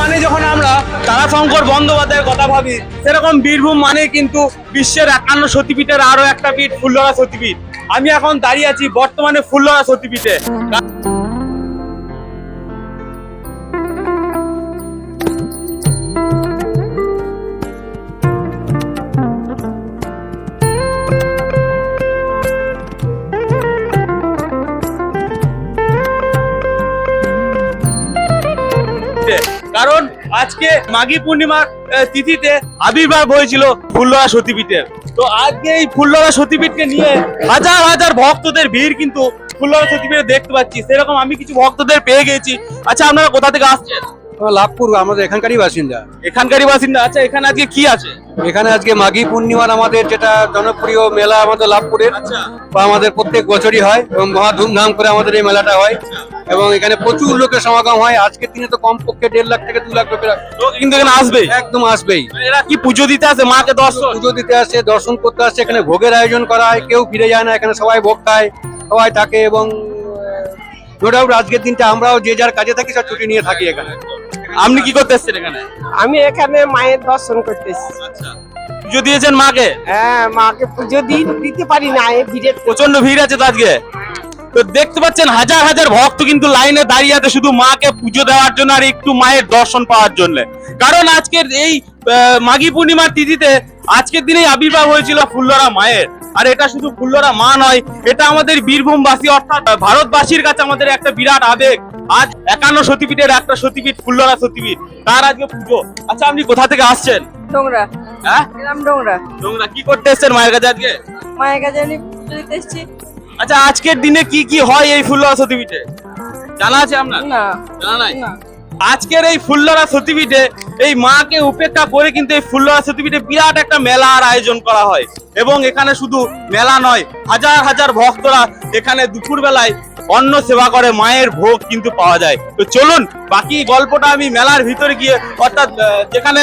মানে যখন আমরা তারাশঙ্কর বন্দ্যোপাধ্যায়ের কথা ভাবি, সেরকম বীরভূম মানে কিন্তু বিশ্বের 51 সতীপীঠের আরো একটা পীঠ ফুল্লরা সতীপীঠ। আমি এখন দাঁড়িয়ে আছি বর্তমানে ফুল্লরা সতীপীঠে। কারণ আজকে মাঘী পূর্ণিমার তিথিতে আবির্ভাব হয়েছিল ফুল্লরা সতীপীঠের। তো আজকে এই ফুল্লরা সতীপীঠকে নিয়ে হাজার হাজার ভক্তদের ভিড় কিন্তু ফুল্লরা সতীপীঠে দেখতে পাচ্ছি। সেরকম আমি কিছু ভক্তদের পেয়ে গেছি। আচ্ছা, আপনারা কোথা থেকে আসছেন? লাভপুর, আমাদের এখানকারই বাসিন্দা। এখানকারই বাসিন্দা। আচ্ছা, এখানে আজকে কি আছে? এখানে আজকে মাঘী পূর্ণিমার আমাদের যেটা জনপ্রিয় মেলা আমাদের লাভপুরের, আচ্ছা, বা আমাদের প্রত্যেক বছরই হয় এবং মহা ধুমধাম করে আমাদের এই মেলাটা হয় এবং এখানে প্রচুর লোকের সমাগম হয়। আজকের দিনে তো কমপক্ষে 1.5 লাখ থেকে 2 লাখ লোকের লোক কিন্তু এখানে আসবেই, একদম আসবেই। এরা কি পুজো দিতে আসে? মাকে পুজো দিতে আসে, দর্শন করতে আসে। এখানে ভোগের আয়োজন করা হয়, কেউ ফিরে যায় না, এখানে সবাই ভোগ খায়, সবাই থাকে এবং নো ডাউট আজকের দিনটা আমরাও যে যার কাজে থাকি সব ছুটি নিয়ে থাকি এখানে। আপনি কি করতে এসেছেন এখানে? আমি এখানে মায়ের দর্শন করতেছি। আচ্ছা, পুজো দিয়েছেন মাকে? হ্যাঁ, মাকে পুজো দিতে পারি না, এই ভিড়ের প্রচন্ড ভিড় আছে তো আজকে। তো দেখতে পাচ্ছেন হাজার হাজার ভক্ত কিন্তু লাইনে দাঁড়িয়ে আছে শুধু মাকে পুজো দেওয়ার জন্য আর একটু মায়ের দর্শন পাওয়ার জন্য। কারণ আজকের এই মাঘী পূর্ণিমার তিথিতে আজকের দিনেই আবির্ভাব হয়েছিল ফুল্লরা মায়ের। আর এটা শুধু ফুল্লরা মা নয়, এটা আমাদের বীরভূমবাসী অর্থাৎ ভারতবাসীর কাছে আমাদের একটা বিরাট আবেগ। আজ 51 সতীপীঠের একটা সতীপীঠ ফুল্লরা সতীপীঠ, তার আজকে পুজো। আচ্ছা, আপনি কোথা থেকে আসছেন? ডোংরা। হ্যাঁ, গ্রাম ডোংরা। তোমরা কি করতে এসেছেন মায়ের কাছে আজকে? মায়ের কাছে আমি পুজো দিতে এসেছি। আচ্ছা, আজকের দিনে কি কি হয় এই ফুল্লরা সতীপীঠে জানা আছে আপনার? না, জানা নাই। না। আজকের এই ফুল্লরা সতীপীঠে এই মাকে উপেক্ষা করে কিন্তু এই ফুল্লরা সতীপীঠে বিরাট একটা মেলার আয়োজন করা হয় এবং এখানে শুধু মেলা নয়, হাজার হাজার ভক্তরা এখানে দুপুর বেলায় অন্ন সেবা করে, মায়ের ভোগ কিন্তু পাওয়া যায়। তো চলুন বাকি গল্পটা আমি মেলার ভিতরে গিয়ে অর্থাৎ যেখানে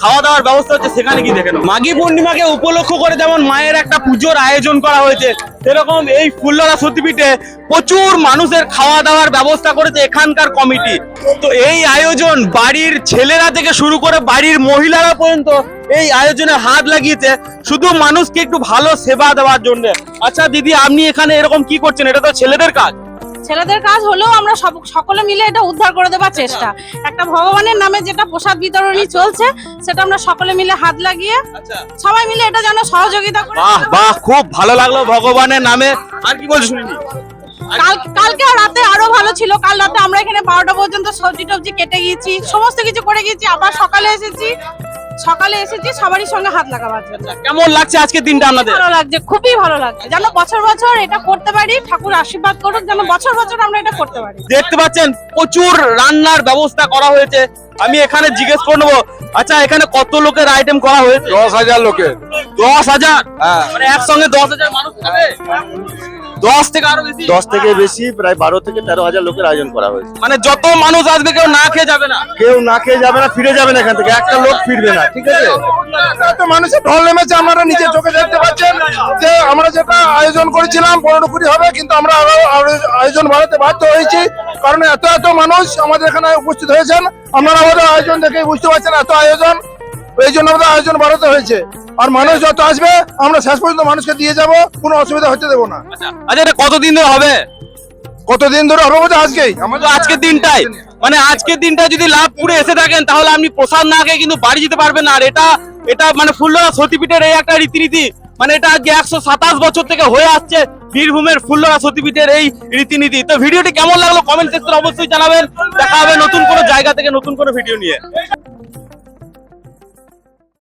খাওয়া দাওয়ার ব্যবস্থা হচ্ছে সেখানে গিয়ে দেখে নেব। মাঘী পূর্ণিমাকে উপলক্ষ করে যেমন মায়ের একটা পুজোর আয়োজন করা হয়েছে, সেরকম এই ফুল্লরা সতীপীঠে প্রচুর মানুষের খাওয়া দাওয়ার ব্যবস্থা করেছে এখানকার কমিটি। তো এই আয়োজন বাড়ির ছেলেরা থেকে শুরু করে বাড়ির মহিলারা পর্যন্ত এই আয়োজনে হাত লাগিয়েছে শুধু মানুষকে একটু ভালো সেবা দেওয়ার জন্য। আচ্ছা দিদি, আপনি এখানে এরকম কি করছেন? এটা তো ছেলেদের কাজ। ছেলেদের কাজ হলেও আমরা সকলে মিলে এটা উদ্ধার করে দেওয়ার চেষ্টা। একটা ভগবানের নামে যেটা প্রসাদ বিতরণী চলছে, সেটা আমরা সকলে মিলে হাত লাগিয়ে সবাই মিলে এটা যেন সহযোগিতা করে। বাহ বাহ, খুব ভালো লাগলো ভগবানের নামে। আর কি বলছো শুনিনি? কালকে রাতে আরো ভালো ছিল। কাল রাতে আমরা এখানে 12টা পর্যন্ত সবজি টবজি কেটে গিয়েছি, সমস্ত কিছু করে গিয়েছি। আবার সকালে এসেছি সবারই সঙ্গে হাত লাগাবার জন্য। কেমন লাগছে আজকের দিনটা আপনাদের? ভালো লাগছে, খুবই ভালো লাগছে। যেন বছর বছর এটা করতে পারি, ঠাকুর আশীর্বাদ করুক যেন বছর বছর আমরা এটা করতে পারি। দেখতে পাচ্ছেন প্রচুর রান্নার ব্যবস্থা করা হয়েছে। আমি এখানে জিজ্ঞেস করে নেবো, আচ্ছা এখানে কত লোকের আইটেম করা হয়েছে? 10,000 লোকের। 10,000? হ্যাঁ। মানে একসঙ্গে 10,000 মানুষ খাবে? 10 থেকে আরো বেশি? 10 থেকে বেশি, প্রায় 12 থেকে 13,000 লোকের আয়োজন করা হয়েছে। মানে যত মানুষ আসবে কেউ না খেয়ে যাবে না? কেউ না খেয়ে যাবে না, ফিরে যাবেন এখান থেকে, একটা লোক ফিরবে না। ঠিক আছে, এত মানুষের ঢল নেমেছে, আপনারা নিজের চোখে দেখতে পাচ্ছেন যে আমরা যেটা আয়োজন করেছিলাম 15 কোটি হবে, কিন্তু আমরা আরো আয়োজন বাড়াতে বাধ্য হয়েছি কারণ এত এত মানুষ আমাদের এখানে উপস্থিত হয়েছেন। আপনারা আমাদের আয়োজন দেখে বুঝতে পারছেন এত আয়োজন, এই জন্য আমাদের আয়োজন বাড়াতে হয়েছে। আর মানুষ যত আসবে আমরা শেষ পর্যন্ত মানুষকে দিয়ে যাব, কোনো অসুবিধা হতে দেবো না। আচ্ছা, এটা কতদিন ধরে হবে? কতদিন ধরে হবে বলতে আজকেই আমাদের আজকের দিনটাই, মানে আজকের দিনটা যদি লাভপুরে এসে থাকেন তাহলে আপনি প্রসাদ না খেয়ে কিন্তু বাড়ি যেতে পারবেন না। আর এটা মানে ফুল্লরা সতীপীঠের এই একটা রীতিনীতি, মানে এটা আজকে 127 বছর থেকে হয়ে আসছে বীরভূমের ফুল্লরা সতীপীঠের এই রীতিনীতি। তো ভিডিওটি কেমন লাগলো কমেন্ট সেকশনে অবশ্যই জানাবেন। দেখা হবে নতুন কোনো জায়গা থেকে নতুন কোনো ভিডিও নিয়ে।